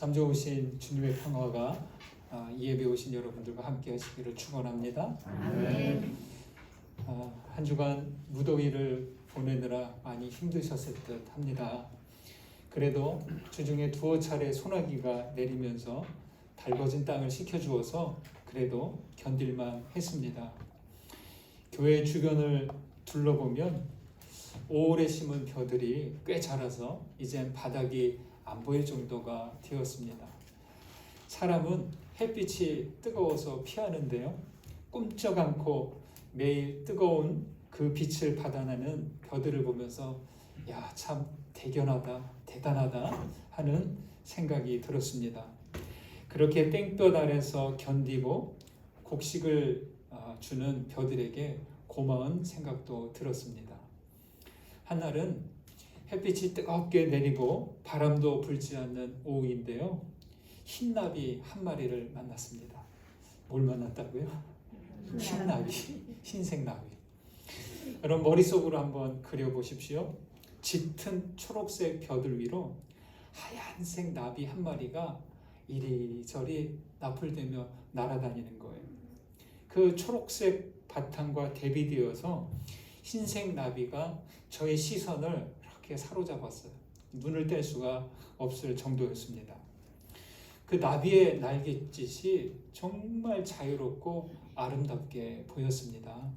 참 좋으신 주님의 평화가 이 예배 오신 여러분들과 함께 하시기를 축원합니다. 아멘. 한 주간 무더위를 보내느라 많이 힘드셨을 듯 합니다. 그래도 주중에 두어 차례 소나기가 내리면서 달궈진 땅을 식혀주어서 그래도 견딜만 했습니다. 교회 주변을 둘러보면 오래 심은 벼들이 꽤 자라서 이젠 바닥이 안 보일 정도가 되었습니다. 사람은 햇빛이 뜨거워서 피하는데요, 꿈쩍 않고 매일 뜨거운 그 빛을 받아내는 벼들을 보면서 야, 참 대견하다, 대단하다 하는 생각이 들었습니다. 그렇게 땡볕 아래서 견디고 곡식을 주는 벼들에게 고마운 생각도 들었습니다. 한날은 햇빛이 뜨겁게 내리고 바람도 불지 않는 오후인데요, 흰나비 한 마리를 만났습니다. 뭘 만났다고요? 흰나비, 흰색 나비. 여러분 머릿속으로 한번 그려보십시오. 짙은 초록색 벼들 위로 하얀색 나비 한 마리가 이리저리 나풀대며 날아다니는 거예요. 그 초록색 바탕과 대비되어서 흰색 나비가 저의 시선을 이렇게 사로잡았어요. 눈을 뗄 수가 없을 정도였습니다. 그 나비의 날갯짓이 정말 자유롭고 아름답게 보였습니다.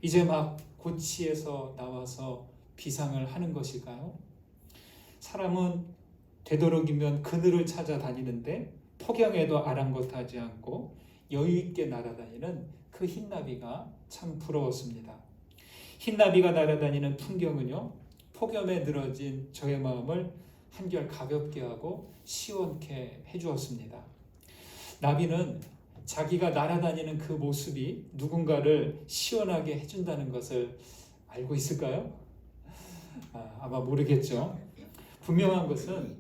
이제 막 고치에서 나와서 비상을 하는 것일까요? 사람은 되도록이면 그늘을 찾아다니는데 폭염에도 아랑곳하지 않고 여유있게 날아다니는 그 흰나비가 참 부러웠습니다. 흰나비가 날아다니는 풍경은요, 폭염에 늘어진 저의 마음을 한결 가볍게 하고 시원케 해주었습니다. 나비는 자기가 날아다니는 그 모습이 누군가를 시원하게 해준다는 것을 알고 있을까요? 아마 모르겠죠. 분명한 것은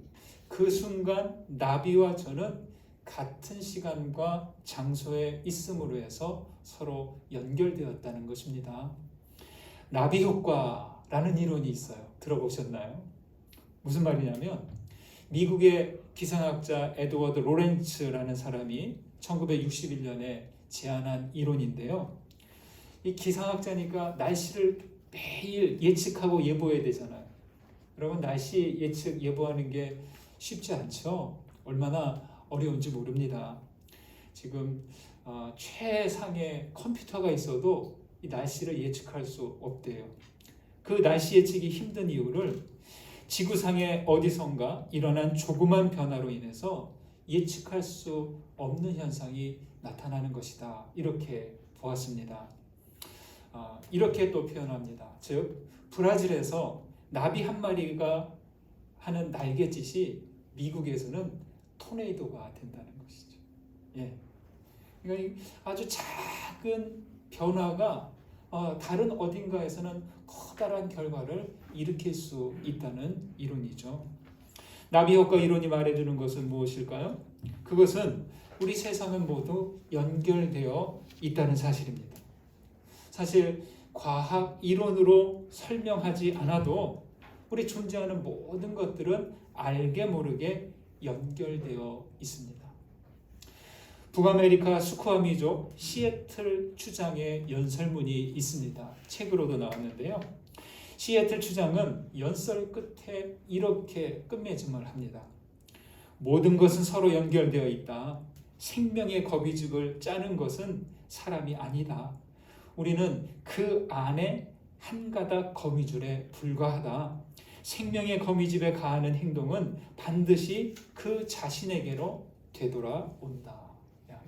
그 순간 나비와 저는 같은 시간과 장소에 있음으로 해서 서로 연결되었다는 것입니다. 나비 효과라는 이론이 있어요. 들어보셨나요? 무슨 말이냐면 미국의 기상학자 에드워드 로렌츠라는 사람이 1961년에 제안한 이론인데요. 이 기상학자니까 날씨를 매일 예측하고 예보해야 되잖아요. 여러분 날씨 예측 예보하는 게 쉽지 않죠. 얼마나 어려운지 모릅니다. 지금 최상의 컴퓨터가 있어도 이 날씨를 예측할 수 없대요. 그 날씨 예측이 힘든 이유를 지구상의 어디선가 일어난 조그만 변화로 인해서 예측할 수 없는 현상이 나타나는 것이다, 이렇게 보았습니다. 이렇게 또 표현합니다. 즉 브라질에서 나비 한 마리가 하는 날갯짓이 미국에서는 토네이도가 된다는 것이죠. 예. 그러니까 아주 작은 변화가 다른 어딘가에서는 커다란 결과를 일으킬 수 있다는 이론이죠. 나비 효과 이론이 말해주는 것은 무엇일까요? 그것은 우리 세상은 모두 연결되어 있다는 사실입니다. 사실 과학 이론으로 설명하지 않아도 우리 존재하는 모든 것들은 알게 모르게 연결되어 있습니다. 북아메리카 스쿠아미족 시애틀 추장의 연설문이 있습니다. 책으로도 나왔는데요. 시애틀 추장은 연설 끝에 이렇게 끝맺음을 합니다. 모든 것은 서로 연결되어 있다. 생명의 거미집을 짜는 것은 사람이 아니다. 우리는 그 안에 한 가닥 거미줄에 불과하다. 생명의 거미집에 가하는 행동은 반드시 그 자신에게로 되돌아온다.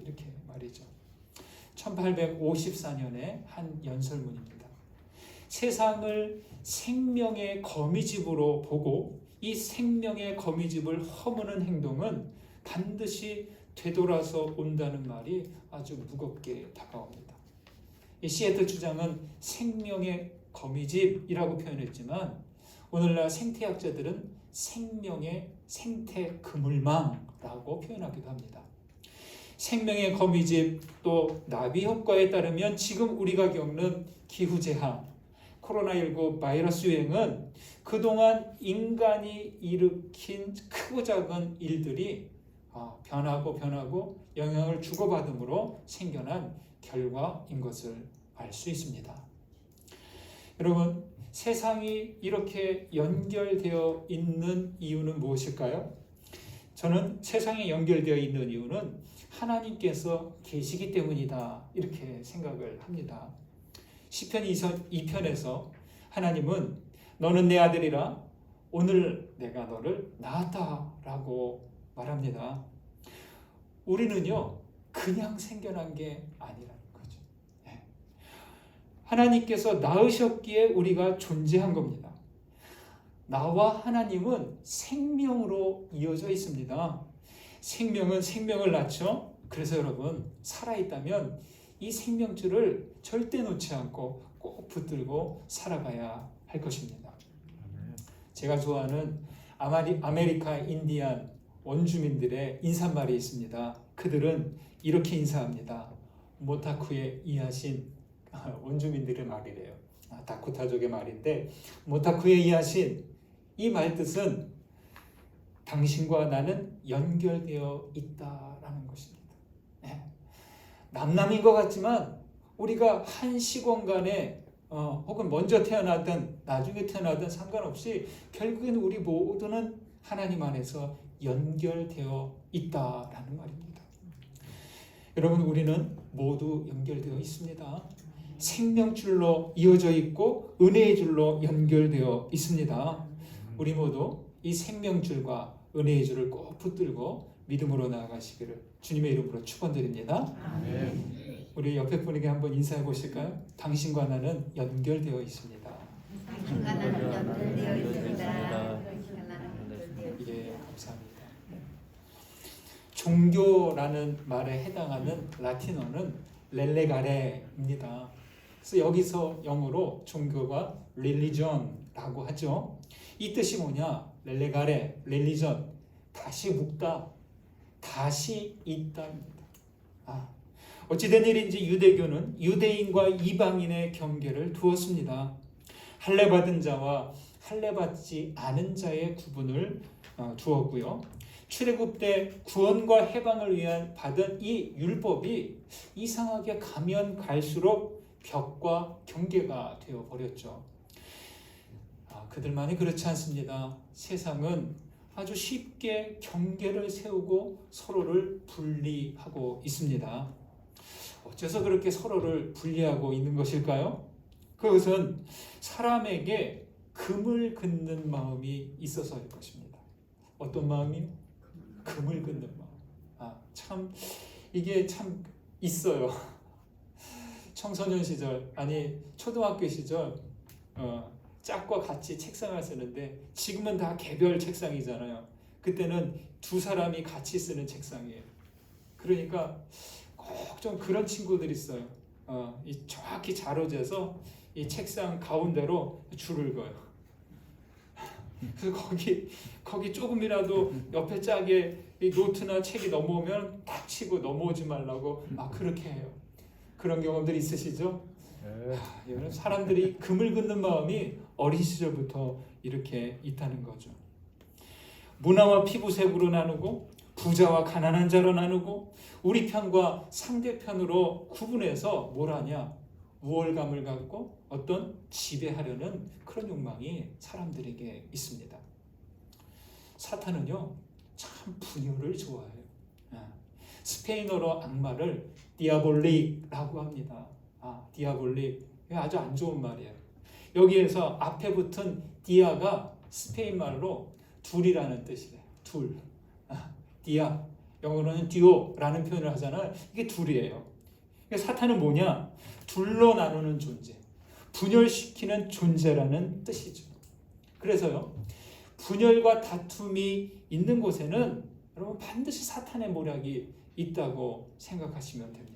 이렇게 말이죠. 1854년에 한 연설문입니다. 세상을 생명의 거미집으로 보고 이 생명의 거미집을 허무는 행동은 반드시 되돌아서 온다는 말이 아주 무겁게 다가옵니다. 이 시애틀 주장은 생명의 거미집이라고 표현했지만 오늘날 생태학자들은 생명의 생태 그물망라고 표현하기도 합니다. 생명의 거미집 또 나비 효과에 따르면 지금 우리가 겪는 기후재앙, 코로나19 바이러스 유행은 그동안 인간이 일으킨 크고 작은 일들이 변하고 영향을 주고받음으로 생겨난 결과인 것을 알 수 있습니다. 여러분, 세상이 이렇게 연결되어 있는 이유는 무엇일까요? 저는 세상에 연결되어 있는 이유는 하나님께서 계시기 때문이다, 이렇게 생각을 합니다. 시편 2편에서 하나님은 너는 내 아들이라 오늘 내가 너를 낳았다 라고 말합니다. 우리는요 그냥 생겨난 게 아니라는 거죠. 하나님께서 낳으셨기에 우리가 존재한 겁니다. 나와 하나님은 생명으로 이어져 있습니다. 생명은 생명을 낳죠. 그래서 여러분, 살아있다면 이 생명줄을 절대 놓지 않고 꼭 붙들고 살아가야 할 것입니다. 제가 좋아하는 아메리카 인디안 원주민들의 인사말이 있습니다. 그들은 이렇게 인사합니다. 모타쿠에 이하신 원주민들의 말이래요. 다코타족의 말인데, 모타쿠에 이하신, 이 말뜻은 당신과 나는 연결되어 있다라는 것입니다. 남남인 것 같지만 우리가 한 시공간에 혹은 먼저 태어나든 나중에 태어나든 상관없이 결국에는 우리 모두는 하나님 안에서 연결되어 있다라는 말입니다. 여러분, 우리는 모두 연결되어 있습니다. 생명줄로 이어져 있고 은혜의 줄로 연결되어 있습니다. 우리 모두 이 생명줄과 은혜의 줄을 꼭 붙들고 믿음으로 나아가시기를 주님의 이름으로 축원드립니다. 아멘. 우리 옆에 분에게 한번 인사해 보실까요? 당신과 나는 연결되어 있습니다. 당신과 나는 연결되어 있습니다. 예, 감사합니다. 종교라는 말에 해당하는 라틴어는 렐레가레입니다. 그래서 여기서 영어로 종교가 religion라고 하죠. 이 뜻이 뭐냐? 렐레가레, religion, 다시 묵다, 다시 있다입니다. 어찌된 일인지 유대교는 유대인과 이방인의 경계를 두었습니다. 할례받은 자와 할례받지 않은 자의 구분을 두었고요. 출애굽 때 구원과 해방을 위한 받은 이 율법이 이상하게 가면 갈수록 벽과 경계가 되어 버렸죠. 그들만이 그렇지 않습니다. 세상은 아주 쉽게 경계를 세우고 서로를 분리하고 있습니다. 어째서 그렇게 서로를 분리하고 있는 것일까요? 그것은 사람에게 금을 긋는 마음이 있어서일 것입니다. 어떤 마음이요? 금을 긋는 마음. 이게 참 있어요. 청소년 시절, 초등학교 시절 짝과 같이 책상을 쓰는데 지금은 다 개별 책상이잖아요. 그때는 두 사람이 같이 쓰는 책상이에요. 그러니까 꼭 좀 그런 친구들 있어요. 정확히 자로재서 이 책상 가운데로 줄을 그어요. 그래서 거기 조금이라도 옆에 짝에 이 노트나 책이 넘어오면 딱 치고 넘어오지 말라고 그렇게 해요. 그런 경험들 있으시죠? 여러분, 사람들이 금을 긋는 마음이 어린 시절부터 이렇게 있다는 거죠. 문화와 피부색으로 나누고 부자와 가난한 자로 나누고 우리 편과 상대편으로 구분해서 뭘 하냐? 우월감을 갖고 어떤 지배하려는 그런 욕망이 사람들에게 있습니다. 사탄은요 참 분열을 좋아해요. 스페인어로 악마를 디아볼릭이라고 합니다. 디아볼릭, 아주 안 좋은 말이에요. 여기에서 앞에 붙은 디아가 스페인 말로 둘이라는 뜻이래요. 둘. 디아, 영어로는 듀오라는 표현을 하잖아요. 이게 둘이에요. 사탄은 뭐냐? 둘로 나누는 존재, 분열시키는 존재라는 뜻이죠. 그래서요, 분열과 다툼이 있는 곳에는 여러분 반드시 사탄의 모략이 있다고 생각하시면 됩니다.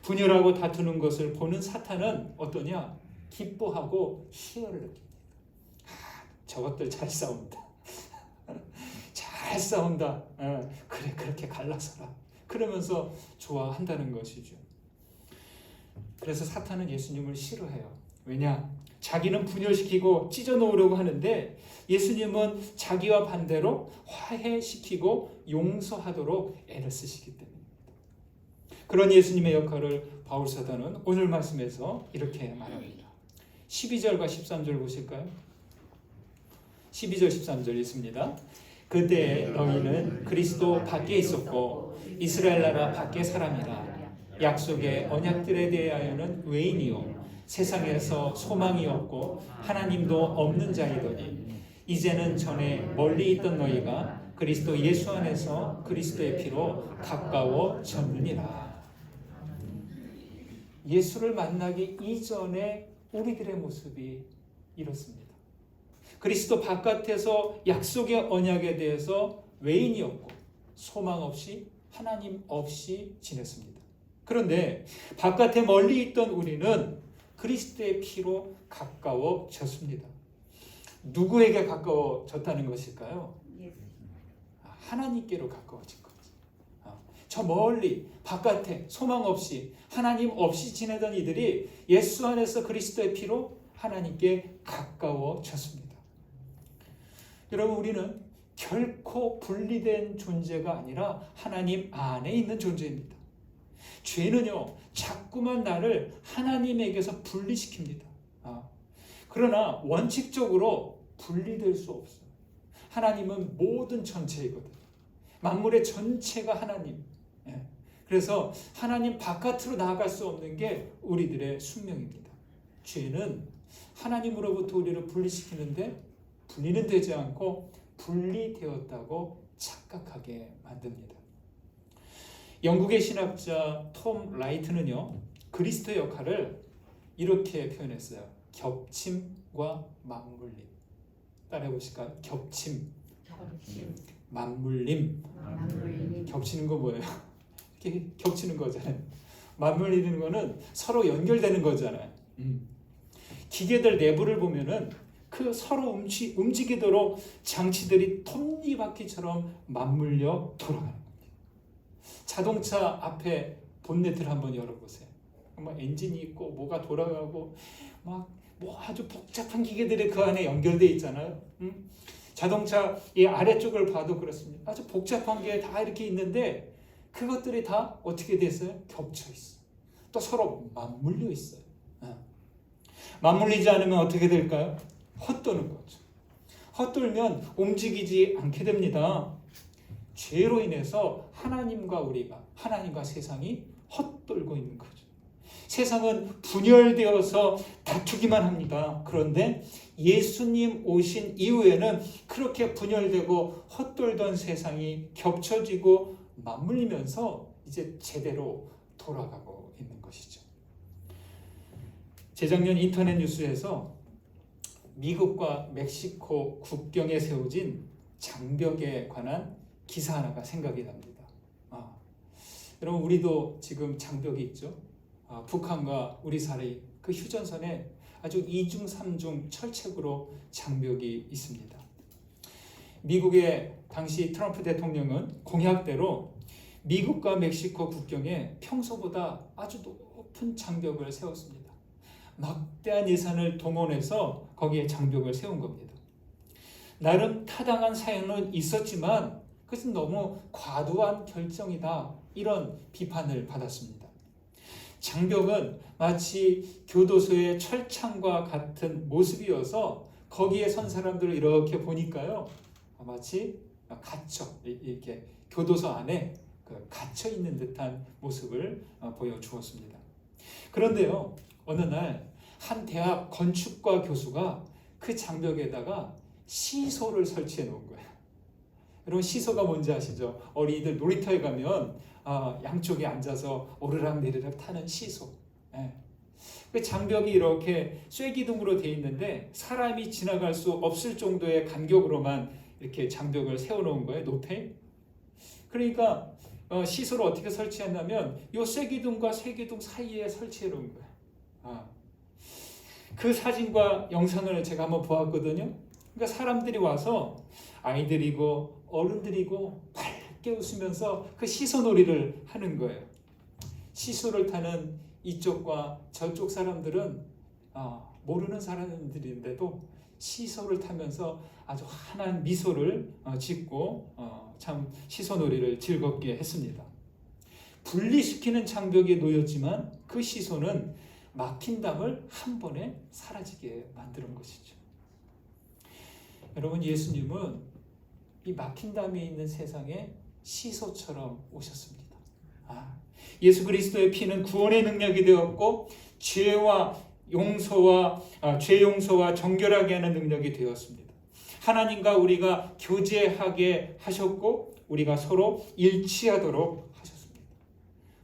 분열하고 다투는 것을 보는 사탄은 어떠냐? 기뻐하고 희열을 느낍니다. 저것들 잘 싸운다. 잘 싸운다. 그래, 그렇게 갈라서라. 그러면서 좋아한다는 것이죠. 그래서 사탄은 예수님을 싫어해요. 왜냐? 자기는 분열시키고 찢어놓으려고 하는데 예수님은 자기와 반대로 화해시키고 용서하도록 애를 쓰시기 때문입니다. 그런 예수님의 역할을 바울 사도는 오늘 말씀에서 이렇게 말합니다. 12절과 13절 보실까요? 12절 13절 있습니다. 그때 너희는 그리스도 밖에 있었고 이스라엘 나라 밖의 사람이라 약속의 언약들에 대하여는 외인이요 세상에서 소망이 없고 하나님도 없는 자이더니 이제는 전에 멀리 있던 너희가 그리스도 예수 안에서 그리스도의 피로 가까워졌느니라. 예수를 만나기 이전에 우리들의 모습이 이렇습니다. 그리스도 바깥에서 약속의 언약에 대해서 외인이었고 소망 없이 하나님 없이 지냈습니다. 그런데 바깥에 멀리 있던 우리는 그리스도의 피로 가까워졌습니다. 누구에게 가까워졌다는 것일까요? 하나님께로 가까워진 거죠. 저 멀리 바깥에 소망 없이 하나님 없이 지내던 이들이 예수 안에서 그리스도의 피로 하나님께 가까워졌습니다. 여러분, 우리는 결코 분리된 존재가 아니라 하나님 안에 있는 존재입니다. 죄는요, 자꾸만 나를 하나님에게서 분리시킵니다. 그러나 원칙적으로 분리될 수 없어요. 하나님은 모든 전체이거든요. 만물의 전체가 하나님. 그래서 하나님 바깥으로 나아갈 수 없는 게 우리들의 숙명입니다. 죄는 하나님으로부터 우리를 분리시키는데 분리는 되지 않고 분리되었다고 착각하게 만듭니다. 영국의 신학자 톰 라이트는요, 그리스도의 역할을 이렇게 표현했어요. 겹침과 맞물림. 따라해 보실까요? 겹침, 맞물림. 겹치는 거 뭐예요? 이렇게 겹치는 거잖아요. 맞물리는 거는 서로 연결되는 거잖아요. 기계들 내부를 보면은 그 서로 움직이도록 장치들이 톱니바퀴처럼 맞물려 돌아가는 겁니다. 자동차 앞에 본네트를 한번 열어보세요. 뭐 엔진이 있고 뭐가 돌아가고 막 뭐 아주 복잡한 기계들이 그 안에 연결되어 있잖아요. 자동차 이 아래쪽을 봐도 그렇습니다. 아주 복잡한 게 다 이렇게 있는데 그것들이 다 어떻게 됐어요? 겹쳐 있어요. 또 서로 맞물려 있어요. 맞물리지 않으면 어떻게 될까요? 헛도는 거죠. 헛돌면 움직이지 않게 됩니다. 죄로 인해서 하나님과 세상이 헛돌고 있는 거죠. 세상은 분열되어서 다투기만 합니다. 그런데 예수님 오신 이후에는 그렇게 분열되고 헛돌던 세상이 겹쳐지고 맞물리면서 이제 제대로 돌아가고 있는 것이죠. 재작년 인터넷 뉴스에서 미국과 멕시코 국경에 세워진 장벽에 관한 기사 하나가 생각이 납니다. 여러분, 우리도 지금 장벽이 있죠. 북한과 우리 사이 그 휴전선에 아주 이중 삼중 철책으로 장벽이 있습니다. 미국의 당시 트럼프 대통령은 공약대로 미국과 멕시코 국경에 평소보다 아주 높은 장벽을 세웠습니다. 막대한 예산을 동원해서 거기에 장벽을 세운 겁니다. 나름 타당한 사연은 있었지만 그것은 너무 과도한 결정이다, 이런 비판을 받았습니다. 장벽은 마치 교도소의 철창과 같은 모습이어서 거기에 선 사람들을 이렇게 보니까요, 마치 이렇게 교도소 안에 갇혀 있는 듯한 모습을 보여주었습니다. 그런데요, 어느 날 한 대학 건축과 교수가 그 장벽에다가 시소를 설치해 놓은 거예요. 여러분, 시소가 뭔지 아시죠? 어린이들 놀이터에 가면 양쪽에 앉아서 오르락내리락 타는 시소. 그 장벽이 이렇게 쐐기둥으로 되어 있는데 사람이 지나갈 수 없을 정도의 간격으로만 이렇게 장벽을 세워놓은 거예요, 높이. 그러니까 시소를 어떻게 설치했냐면 이 쐐기둥과 쐐기둥 사이에 설치해 놓은 거예요. 그 사진과 영상을 제가 한번 보았거든요. 그러니까 사람들이 와서 아이들이고 어른들이고 밝게 웃으면서 그 시소놀이를 하는 거예요. 시소를 타는 이쪽과 저쪽 사람들은 모르는 사람들인데도 시소를 타면서 아주 환한 미소를 짓고 참 시소놀이를 즐겁게 했습니다. 분리시키는 장벽에 놓였지만 그 시소는 막힌 담을 한 번에 사라지게 만드는 것이죠. 여러분, 예수님은 이 막힌 담에 있는 세상에 시소처럼 오셨습니다. 예수 그리스도의 피는 구원의 능력이 되었고 죄 용서와 정결하게 하는 능력이 되었습니다. 하나님과 우리가 교제하게 하셨고 우리가 서로 일치하도록 하셨습니다.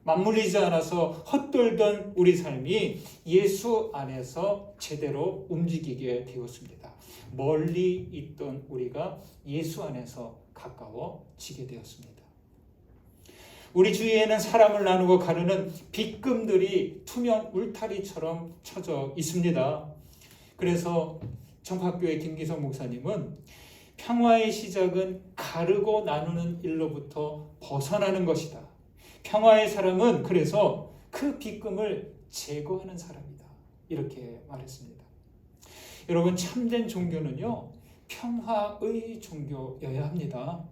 맞물리지 않아서 헛돌던 우리 삶이 예수 안에서 제대로 움직이게 되었습니다. 멀리 있던 우리가 예수 안에서 가까워지게 되었습니다. 우리 주위에는 사람을 나누고 가르는 빗금들이 투명 울타리처럼 쳐져 있습니다. 그래서 정학교의 김기성 목사님은 평화의 시작은 가르고 나누는 일로부터 벗어나는 것이다. 평화의 사람은 그래서 그 빗금을 제거하는 사람이다. 이렇게 말했습니다. 여러분, 참된 종교는요, 평화의 종교여야 합니다.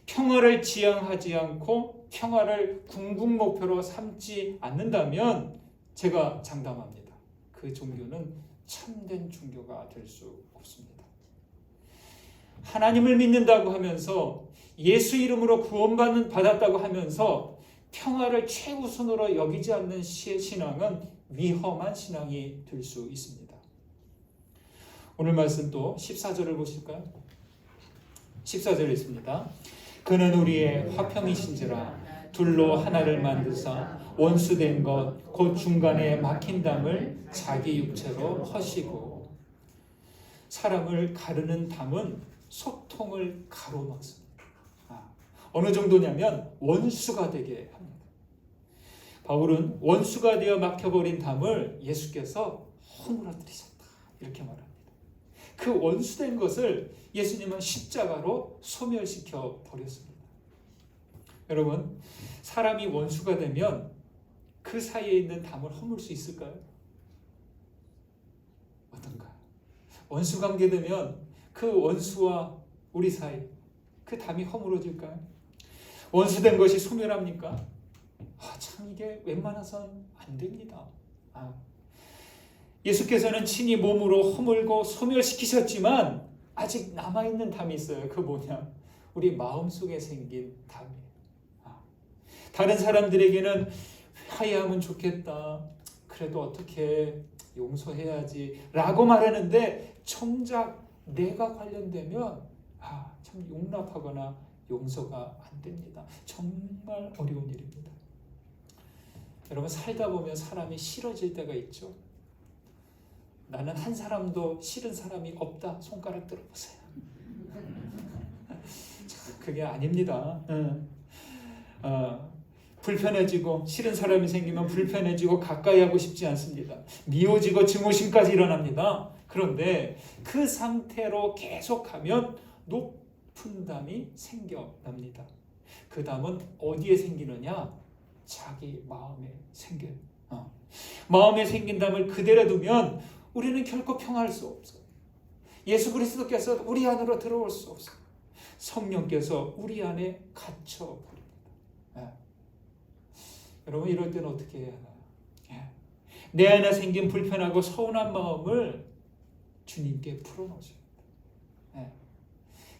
평화를 지향하지 않고 평화를 궁극목표로 삼지 않는다면 제가 장담합니다. 그 종교는 참된 종교가 될 수 없습니다. 하나님을 믿는다고 하면서 예수 이름으로 구원받았다고 하면서 평화를 최우선으로 여기지 않는 신앙은 위험한 신앙이 될 수 있습니다. 오늘 말씀 또 14절을 보실까요? 14절에 있습니다. 그는 우리의 화평이신지라 둘로 하나를 만드사 원수된 것 곧 중간에 막힌 담을 자기 육체로 허시고. 사람을 가르는 담은 소통을 가로막습니다. 어느 정도냐면 원수가 되게 합니다. 바울은 원수가 되어 막혀버린 담을 예수께서 허물어뜨리셨다 이렇게 말합니다. 그 원수된 것을 예수님은 십자가로 소멸시켜 버렸습니다. 여러분, 사람이 원수가 되면 그 사이에 있는 담을 허물 수 있을까요? 어떤가요? 원수 관계 되면 그 원수와 우리 사이 그 담이 허물어질까요? 원수된 것이 소멸합니까? 참 이게 웬만해선 안 됩니다. 예수께서는 친히 몸으로 허물고 소멸시키셨지만 아직 남아있는 담이 있어요. 그 뭐냐? 우리 마음속에 생긴 담이에요. 다른 사람들에게는 화해하면 좋겠다. 그래도 어떻게 용서해야지 라고 말하는데 정작 내가 관련되면 참 용납하거나 용서가 안 됩니다. 정말 어려운 일입니다. 여러분, 살다 보면 사람이 싫어질 때가 있죠. 나는 한 사람도 싫은 사람이 없다. 손가락 들어보세요. 그게 아닙니다. 불편해지고 싫은 사람이 생기면 불편해지고 가까이 하고 싶지 않습니다. 미워지고 증오심까지 일어납니다. 그런데 그 상태로 계속하면 높은 담이 생겨납니다. 그 담은 어디에 생기느냐? 자기 마음에 생겨요. 마음에 생긴 담을 그대로 두면 우리는 결코 평화할 수 없어요. 예수 그리스도께서 우리 안으로 들어올 수 없어요. 성령께서 우리 안에 갇혀버립니다. 여러분, 이럴 때는 어떻게 해야 하나요? 내 안에 생긴 불편하고 서운한 마음을 주님께 풀어놓으셔야 돼요.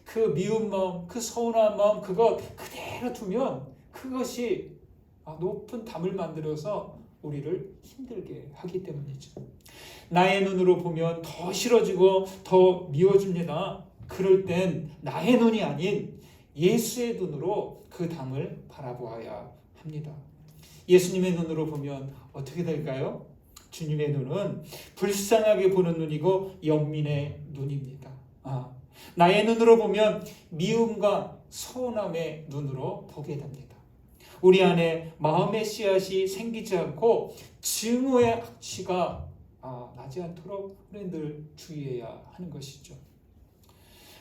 그 미운 마음, 그 서운한 마음, 그것 그대로 두면 그것이 높은 담을 만들어서 우리를 힘들게 하기 때문이죠. 나의 눈으로 보면 더 싫어지고 더 미워집니다. 그럴 땐 나의 눈이 아닌 예수의 눈으로 그 담을 바라보아야 합니다. 예수님의 눈으로 보면 어떻게 될까요? 주님의 눈은 불쌍하게 보는 눈이고 연민의 눈입니다. 나의 눈으로 보면 미움과 서운함의 눈으로 보게 됩니다. 우리 안에 마음의 씨앗이 생기지 않고 증오의 악취가 나지 않도록 우리는 늘 주의해야 하는 것이죠.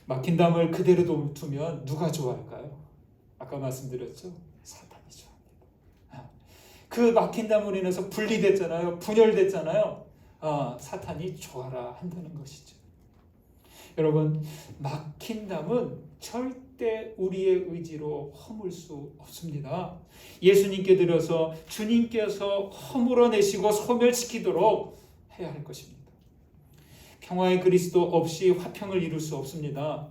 막힌 담을 그대로 두면 누가 좋아할까요? 아까 말씀드렸죠? 사탄이 좋아합니다. 그 막힌 담으로 인해서 분리됐잖아요. 분열됐잖아요. 사탄이 좋아라 한다는 것이죠. 여러분, 막힌 담은 절대 우리의 의지로 허물 수 없습니다. 예수님께 드려서 주님께서 허물어내시고 소멸시키도록 해야 할 것입니다. 평화의 그리스도 없이 화평을 이룰 수 없습니다.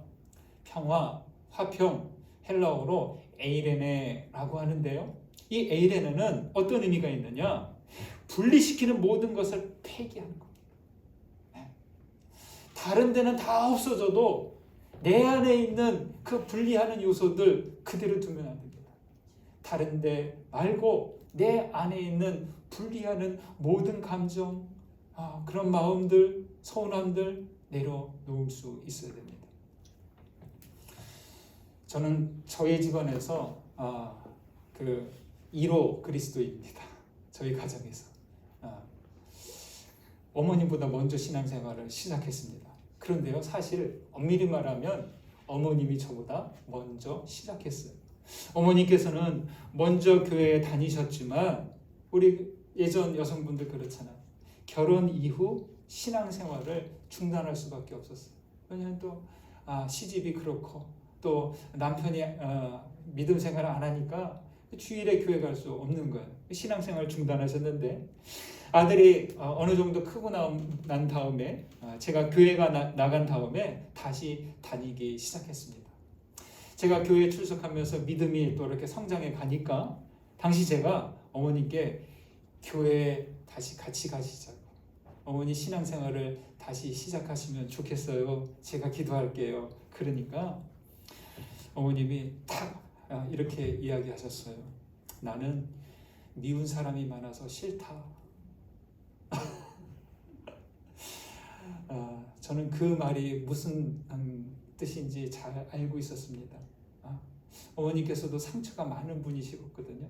평화, 화평, 헬라어로 에이레네라고 하는데요. 이 에이레네는 어떤 의미가 있느냐? 분리시키는 모든 것을 폐기하는 겁니다. 다른 데는 다 없어져도 내 안에 있는 그 분리하는 요소들 그대로 두면 안 됩니다. 다른 데 말고 내 안에 있는 분리하는 모든 감정, 그런 마음들, 서운함들 내려놓을 수 있어야 됩니다. 저는 저희 집안에서 그 1호 그리스도입니다. 저희 가정에서 어머님보다 먼저 신앙생활을 시작했습니다. 그런데요, 사실 엄밀히 말하면 어머님이 저보다 먼저 시작했어요. 어머니께서는 먼저 교회에 다니셨지만 우리 예전 여성분들 그렇잖아요. 결혼 이후 신앙생활을 중단할 수밖에 없었어요. 왜냐하면 또 시집이 그렇고 또 남편이 믿음 생활을 안 하니까 주일에 교회 갈 수 없는 거예요. 신앙생활 중단하셨는데 아들이 어느 정도 크고 난 다음에 제가 교회가 나간 다음에 다시 다니기 시작했습니다. 제가 교회에 출석하면서 믿음이 또 이렇게 성장해 가니까 당시 제가 어머니께 교회에 다시 같이 가시자고, 어머니 신앙생활을 다시 시작하시면 좋겠어요. 제가 기도할게요. 그러니까 어머님이 딱 이렇게 이야기하셨어요. 나는 미운 사람이 많아서 싫다. 저는 그 말이 무슨 뜻인지 잘 알고 있었습니다. 어머니께서도 상처가 많은 분이시거든요.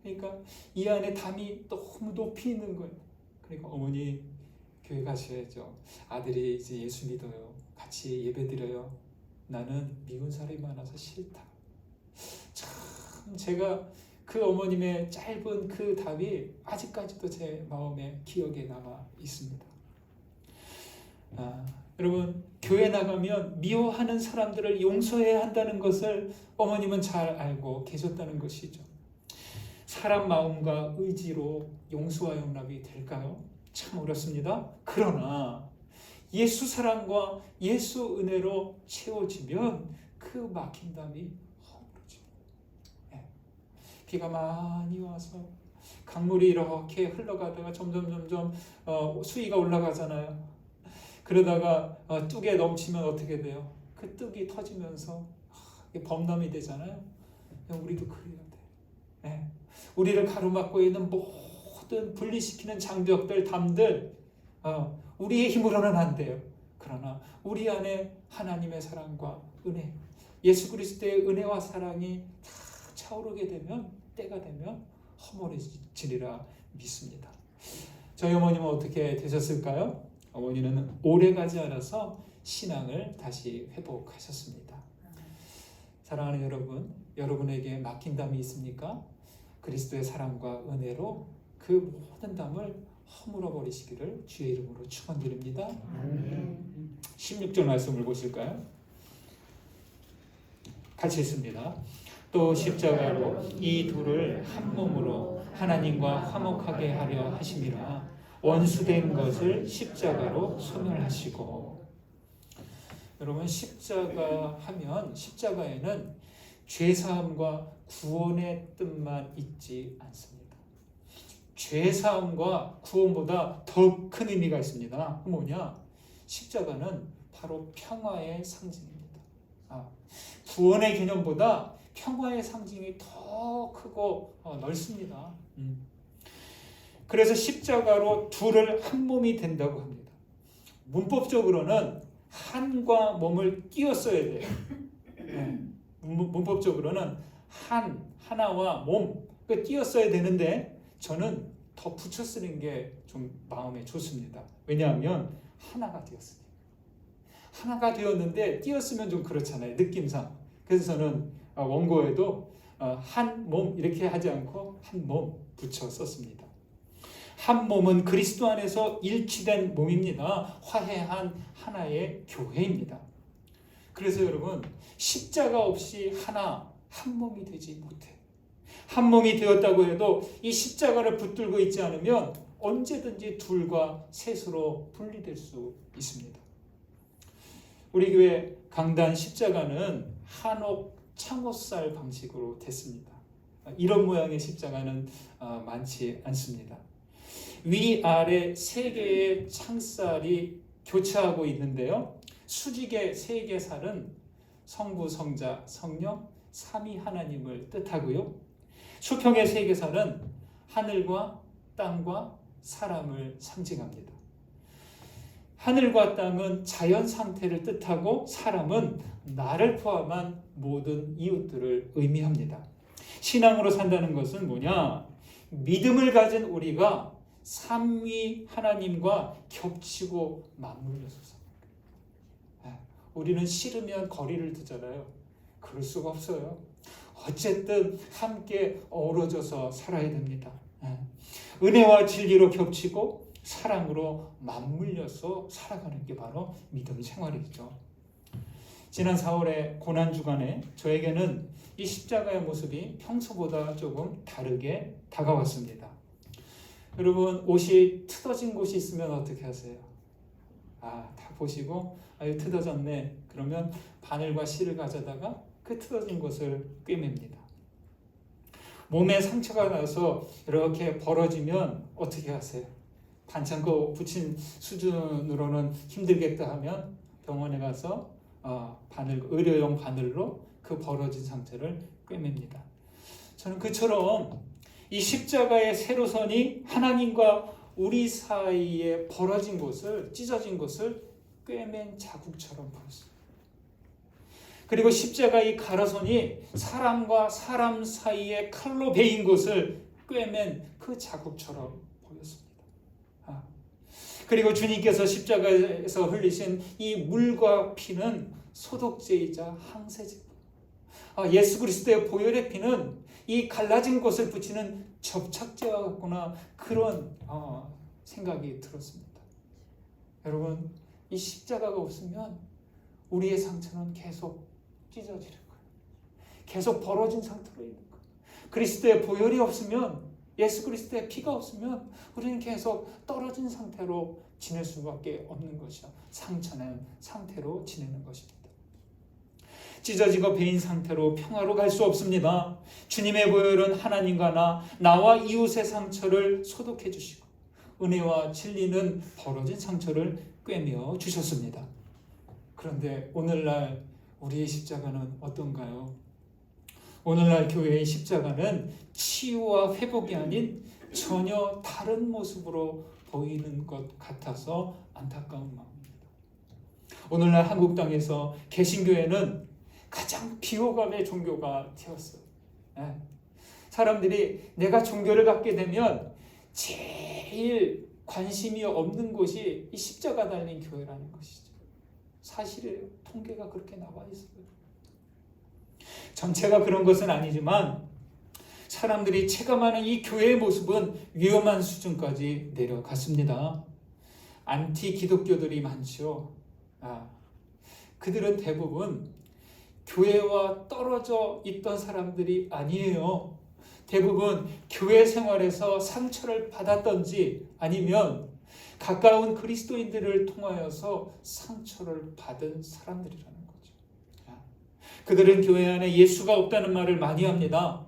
그러니까 이 안에 담이 너무 높이 있는 거예요. 그러니까 어머니 교회 가셔야죠. 아들이 이제 예수 믿어요. 같이 예배 드려요. 나는 미운 사람이 많아서 싫다. 참 제가 그 어머님의 짧은 그 답이 아직까지도 제 마음에 기억에 남아 있습니다. 여러분, 교회 나가면 미워하는 사람들을 용서해야 한다는 것을 어머님은 잘 알고 계셨다는 것이죠. 사람 마음과 의지로 용서와 용납이 될까요? 참 어렵습니다. 그러나 예수 사랑과 예수 은혜로 채워지면 그 막힌 담이 허물어져요. 비가 많이 와서 강물이 이렇게 흘러가다가 점점 수위가 올라가잖아요. 그러다가 뚝에 넘치면 어떻게 돼요? 그 뚝이 터지면서 범람이 되잖아요. 우리도 그래야 돼. 우리를 가로막고 있는 모든 분리시키는 장벽들, 담들, 우리의 힘으로는 안 돼요. 그러나 우리 안에 하나님의 사랑과 은혜, 예수 그리스도의 은혜와 사랑이 다 차오르게 되면, 때가 되면 허물어지리라 믿습니다. 저희 어머님은 어떻게 되셨을까요? 어머니는 오래가지 않아서 신앙을 다시 회복하셨습니다. 사랑하는 여러분, 여러분에게 막힌 담이 있습니까? 그리스도의 사랑과 은혜로 그 모든 담을 허물어 버리시기를 주의 이름으로 축원드립니다. 16절 말씀을 보실까요? 같이 읽습니다. 또 십자가로 이 둘을 한 몸으로 하나님과 화목하게 하려 하심이라. 원수된 것을 십자가로 소멸하시고. 여러분, 십자가 하면 십자가에는 죄사함과 구원의 뜻만 있지 않습니다. 죄사함과 구원보다 더 큰 의미가 있습니다. 뭐냐? 십자가는 바로 평화의 상징입니다. 구원의 개념보다 평화의 상징이 더 크고 넓습니다. 그래서 십자가로 둘을 한 몸이 된다고 합니다. 문법적으로는 한과 몸을 띄었어야 돼요. 문법적으로는 하나와 몸, 띄었어야 되는데 저는 더 붙여 쓰는 게 좀 마음에 좋습니다. 왜냐하면 하나가 되었으니까. 하나가 되었는데 띄었으면 좀 그렇잖아요, 느낌상. 그래서 저는 원고에도 한 몸 이렇게 하지 않고 한 몸 붙여 썼습니다. 한 몸은 그리스도 안에서 일치된 몸입니다. 화해한 하나의 교회입니다. 그래서 여러분, 십자가 없이 한 몸이 되지 못해. 한 몸이 되었다고 해도 이 십자가를 붙들고 있지 않으면 언제든지 둘과 셋으로 분리될 수 있습니다. 우리 교회 강단 십자가는 한옥 창호살 방식으로 됐습니다. 이런 모양의 십자가는 많지 않습니다. 위아래 3개의 창살이 교차하고 있는데요. 수직의 3개 살은 성부, 성자, 성령, 삼위 하나님을 뜻하고요. 수평의 3개 살은 하늘과 땅과 사람을 상징합니다. 하늘과 땅은 자연 상태를 뜻하고 사람은 나를 포함한 모든 이웃들을 의미합니다. 신앙으로 산다는 것은 뭐냐? 믿음을 가진 우리가 삼위 하나님과 겹치고 맞물려서 삽니다. 우리는 싫으면 거리를 두잖아요. 그럴 수가 없어요. 어쨌든 함께 어우러져서 살아야 됩니다. 은혜와 진리로 겹치고 사랑으로 맞물려서 살아가는 게 바로 믿음 생활이죠. 지난 4월의 고난주간에 저에게는 이 십자가의 모습이 평소보다 조금 다르게 다가왔습니다. 여러분, 옷이 뜯어진 곳이 있으면 어떻게 하세요? 다 보시고 뜯어졌네. 그러면 바늘과 실을 가져다가 그 뜯어진 곳을 꿰맵니다. 몸에 상처가 나서 이렇게 벌어지면 어떻게 하세요? 반창고 붙인 수준으로는 힘들겠다 하면 병원에 가서 의료용 바늘로 그 벌어진 상처를 꿰맵니다. 저는 그처럼 이 십자가의 세로선이 하나님과 우리 사이에 벌어진 곳을, 찢어진 곳을 꿰맨 자국처럼 보였어요. 그리고 십자가의 가로선이 사람과 사람 사이에 칼로 베인 곳을 꿰맨 그 자국처럼 보였습니다. 그리고 주님께서 십자가에서 흘리신 이 물과 피는 소독제이자 항세제고, 예수 그리스도의 보혈의 피는 이 갈라진 곳을 붙이는 접착제와 같구나, 그런 생각이 들었습니다. 여러분, 이 십자가가 없으면 우리의 상처는 계속 찢어지는 거예요. 계속 벌어진 상태로 있는 거예요. 그리스도의 보혈이 없으면, 예수 그리스도의 피가 없으면 우리는 계속 떨어진 상태로 지낼 수밖에 없는 것이요. 상처는 상태로 지내는 것입니다. 찢어지고 베인 상태로 평화로 갈 수 없습니다. 주님의 보혈은 하나님과 나와 이웃의 상처를 소독해 주시고 은혜와 진리는 벌어진 상처를 꿰며 주셨습니다. 그런데 오늘날 우리의 십자가는 어떤가요? 오늘날 교회의 십자가는 치유와 회복이 아닌 전혀 다른 모습으로 보이는 것 같아서 안타까운 마음입니다. 오늘날 한국 땅에서 개신교회는 가장 비호감의 종교가 되었어요. 사람들이 내가 종교를 갖게 되면 제일 관심이 없는 곳이 이 십자가 달린 교회라는 것이죠. 사실이에요. 통계가 그렇게 나와 있어요. 전체가 그런 것은 아니지만 사람들이 체감하는 이 교회의 모습은 위험한 수준까지 내려갔습니다. 안티 기독교들이 많죠. 그들은 대부분 교회와 떨어져 있던 사람들이 아니에요. 대부분 교회 생활에서 상처를 받았던지 아니면 가까운 그리스도인들을 통하여서 상처를 받은 사람들이라는 거죠. 그들은 교회 안에 예수가 없다는 말을 많이 합니다.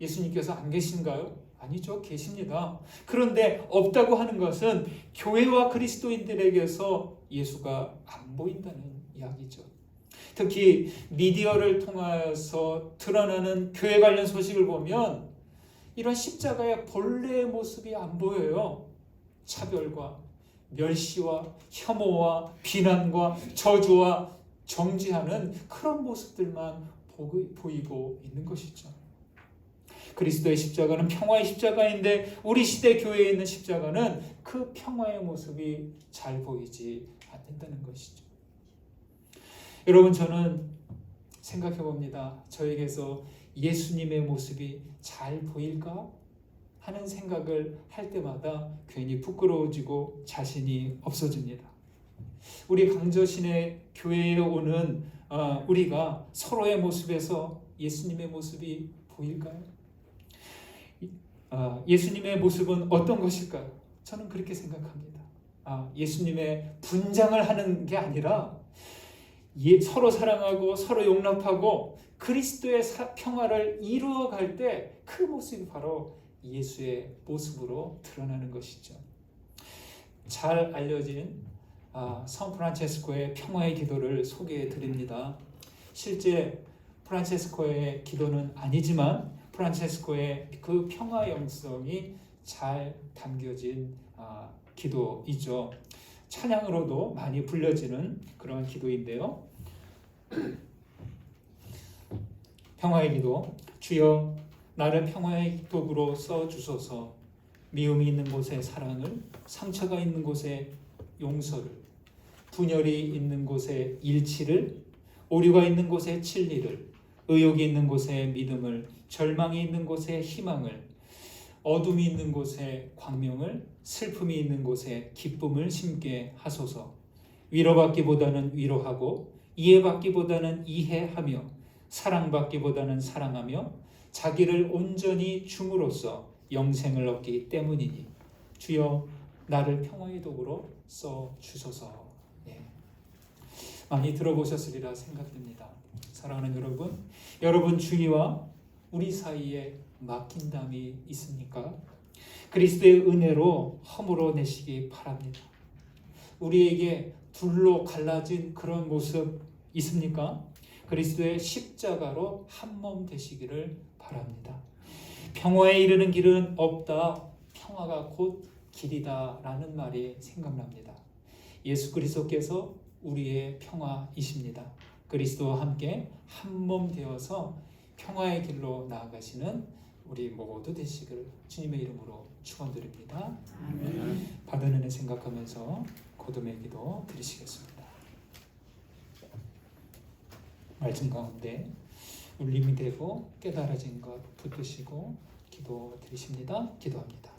예수님께서 안 계신가요? 아니죠. 계십니다. 그런데 없다고 하는 것은 교회와 그리스도인들에게서 예수가 안 보인다는 이야기죠. 특히 미디어를 통하여서 드러나는 교회 관련 소식을 보면 이런 십자가의 본래의 모습이 안 보여요. 차별과 멸시와 혐오와 비난과 저주와 정죄하는 그런 모습들만 보이고 있는 것이죠. 그리스도의 십자가는 평화의 십자가인데 우리 시대 교회에 있는 십자가는 그 평화의 모습이 잘 보이지 않는다는 것이죠. 여러분, 저는 생각해 봅니다. 저에게서 예수님의 모습이 잘 보일까 하는 생각을 할 때마다 괜히 부끄러워지고 자신이 없어집니다. 우리 강저신의 교회에 오는 우리가 서로의 모습에서 예수님의 모습이 보일까요? 예수님의 모습은 어떤 것일까요? 저는 그렇게 생각합니다. 예수님의 분장을 하는 게 아니라 서로 사랑하고 서로 용납하고 그리스도의 평화를 이루어갈 때 그 모습이 바로 예수의 모습으로 드러나는 것이죠. 잘 알려진 성 프란체스코의 평화의 기도를 소개해 드립니다. 실제 프란체스코의 기도는 아니지만 프란체스코의 그 평화 영성이 잘 담겨진 기도이죠. 찬양으로도 많이 불려지는 그런 기도인데요. 평화의 기도. 주여 나를 평화의 도구로 써주소서. 미움이 있는 곳에 사랑을, 상처가 있는 곳에 용서를, 분열이 있는 곳에 일치를, 오류가 있는 곳에 진리를, 의욕이 있는 곳에 믿음을, 절망이 있는 곳에 희망을, 어둠이 있는 곳에 광명을, 슬픔이 있는 곳에 기쁨을 심게 하소서. 위로받기보다는 위로하고 이해받기보다는 이해하며 사랑받기보다는 사랑하며 자기를 온전히 줌으로써 영생을 얻기 때문이니 주여 나를 평화의 도구로 써주소서. 많이 들어보셨으리라 생각됩니다. 사랑하는 여러분, 여러분 주위와 우리 사이에 막힌담이 있습니까? 그리스도의 은혜로 허물어내시기 바랍니다. 우리에게 둘로 갈라진 그런 모습 있습니까? 그리스도의 십자가로 한 몸 되시기를 바랍니다. 평화에 이르는 길은 없다. 평화가 곧 길이다 라는 말이 생각납니다. 예수 그리스도께서 우리의 평화이십니다. 그리스도와 함께 한 몸 되어서 평화의 길로 나아가시는 우리 모두 되시기를 주님의 이름으로 축원드립니다. 아멘. 받은 은혜 생각하면서 거듭의 기도 드리시겠습니다. 말씀 가운데 울림이 되고 깨달아진 것 붙드시고 기도 드리십니다. 기도합니다.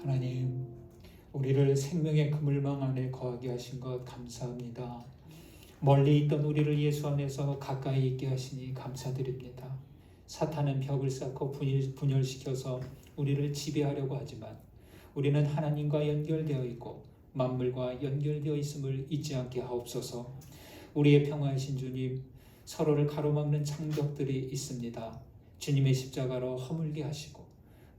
하나님, 우리를 생명의 그물망 안에 거하게 하신 것 감사합니다. 멀리 있던 우리를 예수 안에서 가까이 있게 하시니 감사드립니다. 사탄은 벽을 쌓고 분열시켜서 우리를 지배하려고 하지만 우리는 하나님과 연결되어 있고 만물과 연결되어 있음을 잊지 않게 하옵소서. 우리의 평화이신 주님, 서로를 가로막는 장벽들이 있습니다. 주님의 십자가로 허물게 하시고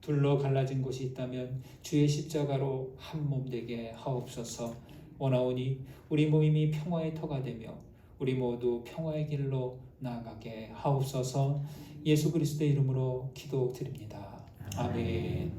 둘러 갈라진 곳이 있다면 주의 십자가로 한 몸 되게 하옵소서. 원하오니 우리 모임이 평화의 터가 되며 우리 모두 평화의 길로 나아가게 하옵소서. 예수 그리스도의 이름으로 기도드립니다. 아멘.